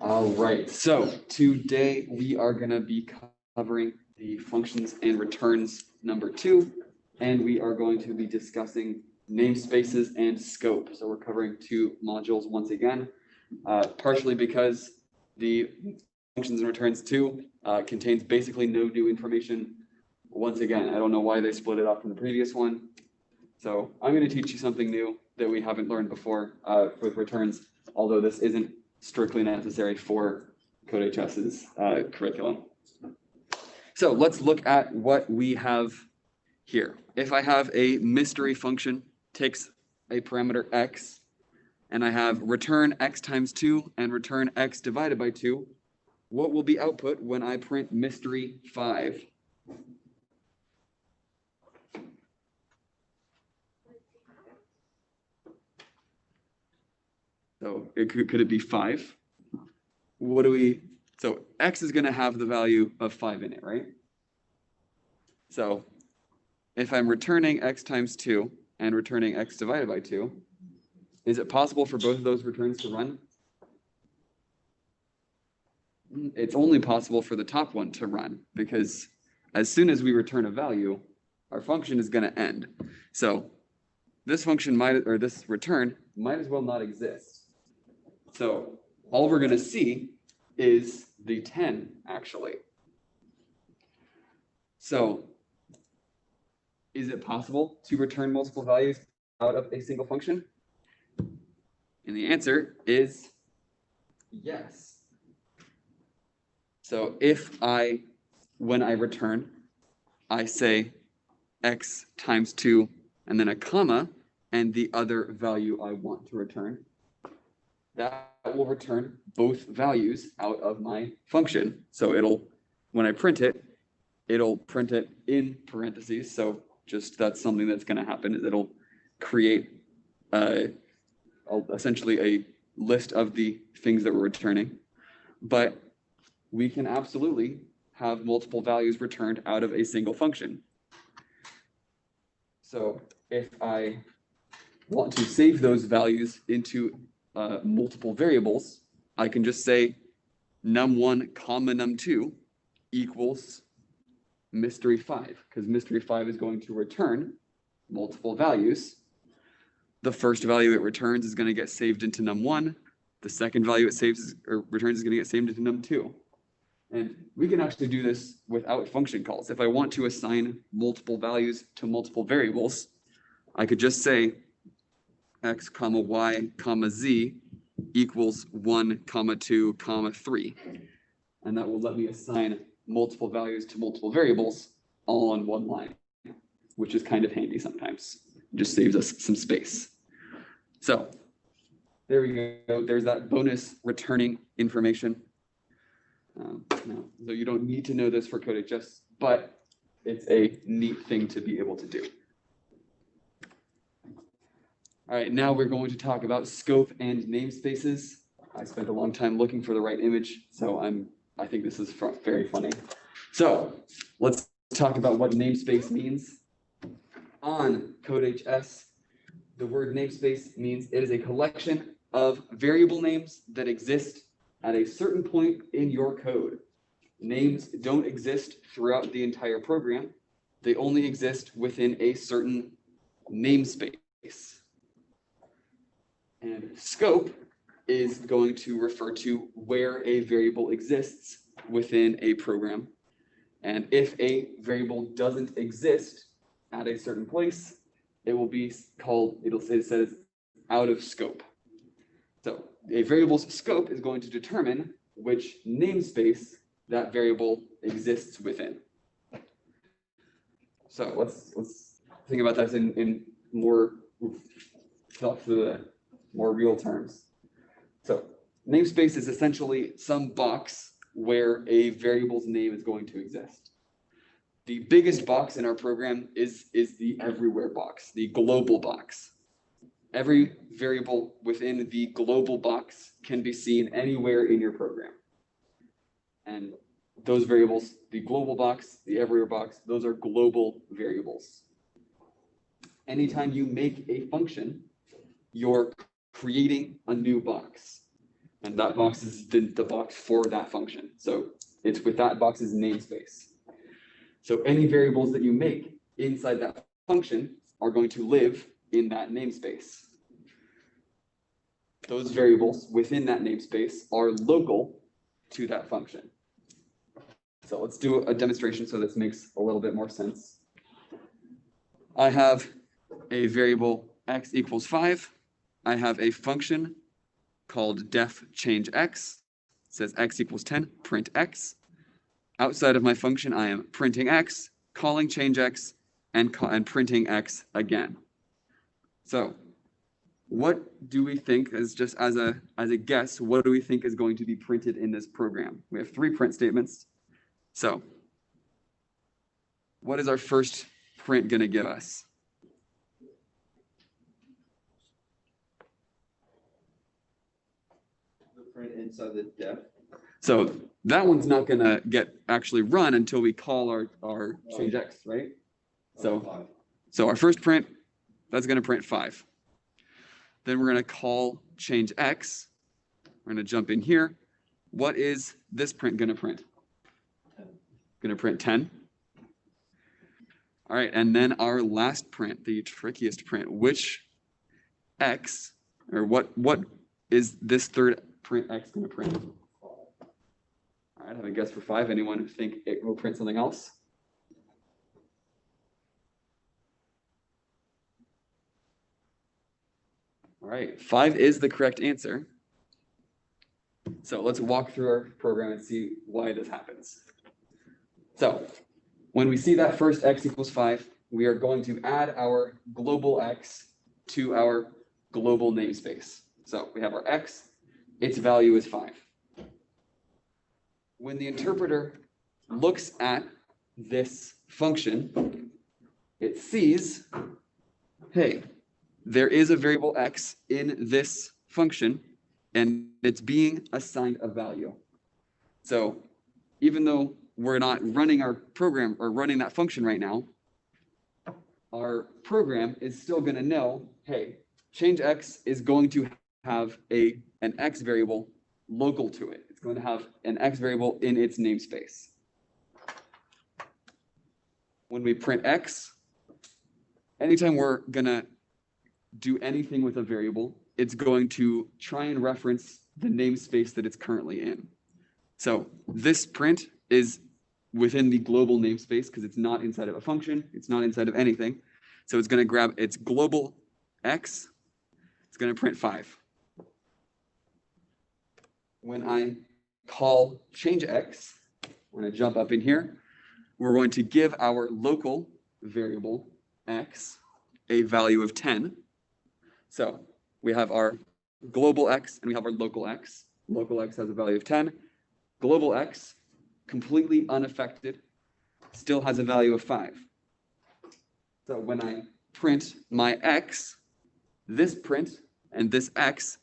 All right, so today we are going to be covering the functions and returns number 2, and we are going to be discussing namespaces and scope. So we're covering 2 modules once again, partially because the functions and returns 2 contains basically no new information. Once again, I don't know why they split it up from the previous one. So I'm going to teach you something new that we haven't learned before with returns, although this isn't strictly necessary for CodeHS's curriculum. So let's look at what we have here. If I have a mystery function, takes a parameter x, and I have return x times 2 and return x divided by 2, what will be output when I print mystery 5? So could it be 5? So x is going to have the value of 5 in it, right? So if I'm returning x times 2 and returning x divided by 2, is it possible for both of those returns to run? It's only possible for the top one to run, because as soon as we return a value, our function is going to end. So this function this return might as well not exist. So all we're going to see is the 10, actually. So is it possible to return multiple values out of a single function? And the answer is yes. So if when I return, I say x times 2 and then a comma and the other value I want to return, that will return both values out of my function. So when I print it, it'll print it in parentheses. So just that's something that's going to happen, is it'll create essentially a list of the things that we're returning. But we can absolutely have multiple values returned out of a single function. So if I want to save those values into multiple variables, I can just say num1 comma num2 equals mystery 5, because mystery 5 is going to return multiple values. The first value it returns is going to get saved into num1. The second value it returns is going to get saved into num2. And we can actually do this without function calls. If I want to assign multiple values to multiple variables, I could just say x comma y comma z equals 1 comma 2 comma 3. And that will let me assign multiple values to multiple variables all on one line, which is kind of handy sometimes. It just saves us some space. So there we go. There's that bonus returning information. So you don't need to know this for CodeHS, but it's a neat thing to be able to do. All right, now we're going to talk about scope and namespaces. I spent a long time looking for the right image, so I think this is very funny. So let's talk about what namespace means. On CodeHS, the word namespace means it is a collection of variable names that exist at a certain point in your code. Names don't exist throughout the entire program. They only exist within a certain namespace. And scope is going to refer to where a variable exists within a program. And if a variable doesn't exist at a certain place, it will be called, it says out of scope. So a variable's scope is going to determine which namespace that variable exists within. So let's think about this in more real terms. So namespace is essentially some box where a variable's name is going to exist. The biggest box in our program is the everywhere box, the global box. Every variable within the global box can be seen anywhere in your program. And those variables, the global box, the everywhere box, those are global variables. Anytime you make a function, you're creating a new box. And that box is the box for that function. So it's with that box's namespace. So any variables that you make inside that function are going to live in that namespace. Those variables within that namespace are local to that function. So let's do a demonstration so this makes a little bit more sense. I have a variable x equals 5. I have a function called def change x. It says x equals 10, print x. Outside of my function, I am printing x, calling change x, and printing x again. So what do we think, as a guess, what do we think is going to be printed in this program? We have 3 print statements. So what is our first print going to give us? The print inside the def. So that one's not going to get actually run until we call our change x, right? So our first print, that's going to print 5. Then we're going to call change x. We're going to jump in here. What is this print going to print? Going to print 10. All right, and then our last print, the trickiest print, which x, or what is this third print x going to print? All right, I have a guess for 5. Anyone think it will print something else? All right, 5 is the correct answer. So let's walk through our program and see why this happens. So when we see that first x equals 5, we are going to add our global x to our global namespace. So we have our x, its value is 5. When the interpreter looks at this function, it sees, hey, there is a variable x in this function, and it's being assigned a value. So even though we're not running our program or running that function right now, our program is still going to know, hey, change x is going to have an x variable local to it. It's going to have an x variable in its namespace. When we print x, anytime we're going to do anything with a variable, it's going to try and reference the namespace that it's currently in. So this print is within the global namespace because it's not inside of a function. It's not inside of anything. So it's going to grab its global x. It's going to print 5. When I call change x, we're going to jump up in here. We're going to give our local variable x a value of 10. So we have our global x and we have our local x. Local x has a value of 10. Global x, completely unaffected, still has a value of 5. So when I print my x, this print and this x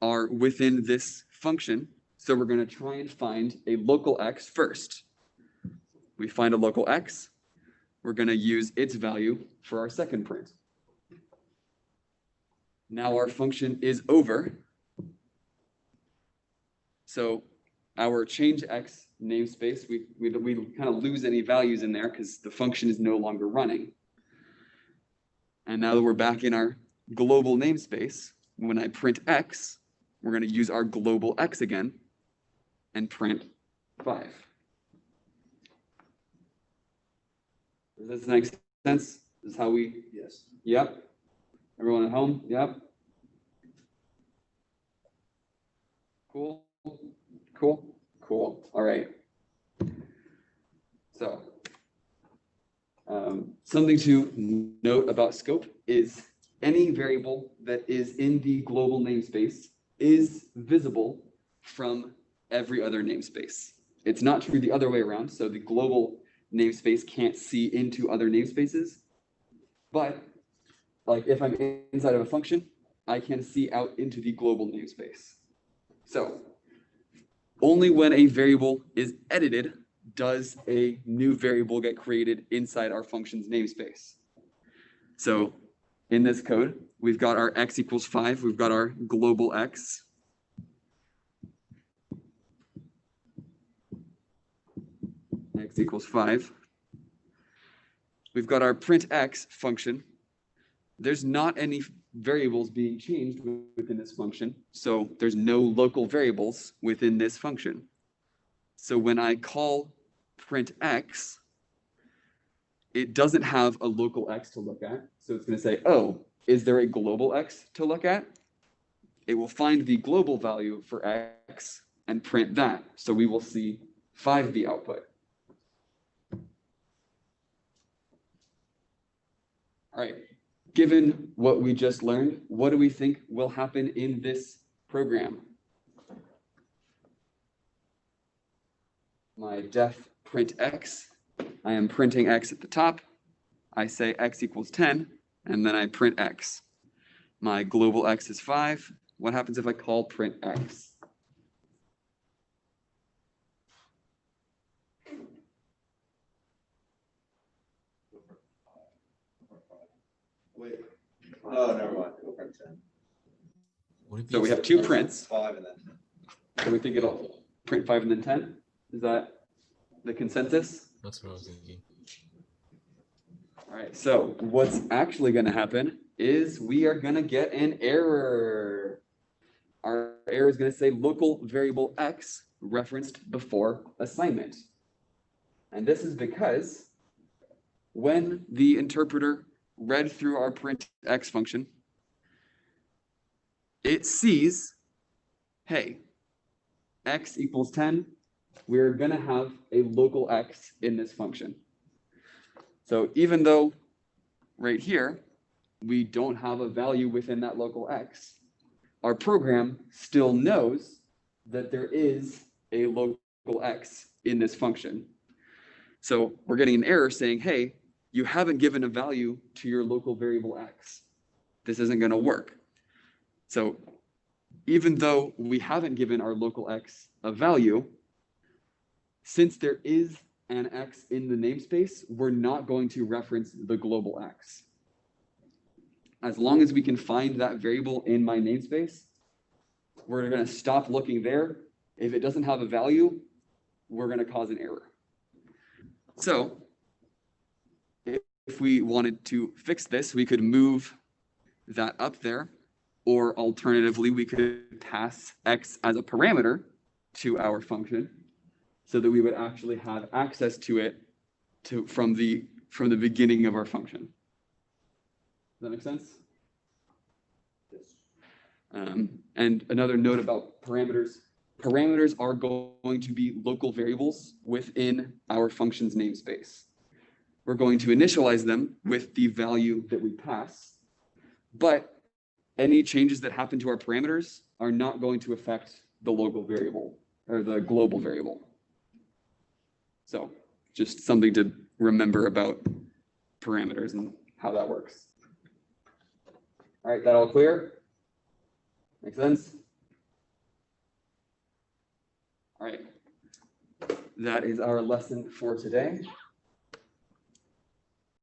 are within this function. So we're going to try and find a local x first. We find a local x. We're going to use its value for our second print. Now our function is over. So our change x namespace, we kind of lose any values in there because the function is no longer running. And now that we're back in our global namespace, when I print x, we're going to use our global x again and print 5. Does this make sense? This is how we... Yes. Yep. Everyone at home? Yep. Cool. Cool. Cool. All right. So something to note about scope is any variable that is in the global namespace is visible from every other namespace. It's not true the other way around. So the global namespace can't see into other namespaces. But like if I'm inside of a function, I can see out into the global namespace. So only when a variable is edited does a new variable get created inside our function's namespace. So in this code, we've got our x equals 5. We've got our global x. x equals 5. We've got our print x function. There's not any variables being changed within this function, so there's no local variables within this function. So when I call print x, it doesn't have a local x to look at. So it's going to say, oh, is there a global x to look at? It will find the global value for x and print that. So we will see 5 be output. All right, given what we just learned, what do we think will happen in this program? My def print x, I am printing x at the top. I say x equals 10, and then I print x. My global x is 5. What happens if I call print x? Wait. Oh, never mind. Go print 10. So we have 2 prints. 5 and then 10. So we think it'll print 5 and then 10? Is that the consensus? That's what I was thinking. All right, so what's actually going to happen is we are going to get an error. Our error is going to say local variable x referenced before assignment. And this is because when the interpreter read through our print x function, it sees, hey, x equals 10. We're going to have a local x in this function. So even though right here, we don't have a value within that local x, our program still knows that there is a local x in this function. So we're getting an error saying, hey, you haven't given a value to your local variable x. This isn't going to work. So even though we haven't given our local x a value, since there is an x in the namespace, we're not going to reference the global x. As long as we can find that variable in my namespace, we're going to stop looking there. If it doesn't have a value, we're going to cause an error. So if we wanted to fix this, we could move that up there, or alternatively, we could pass x as a parameter to our function so that we would actually have access to it from the beginning of our function. Does that make sense? And another note about parameters. Parameters are going to be local variables within our function's namespace. We're going to initialize them with the value that we pass, but any changes that happen to our parameters are not going to affect the local variable or the global variable. So just something to remember about parameters and how that works. All right, that all clear? Make sense? All right, that is our lesson for today.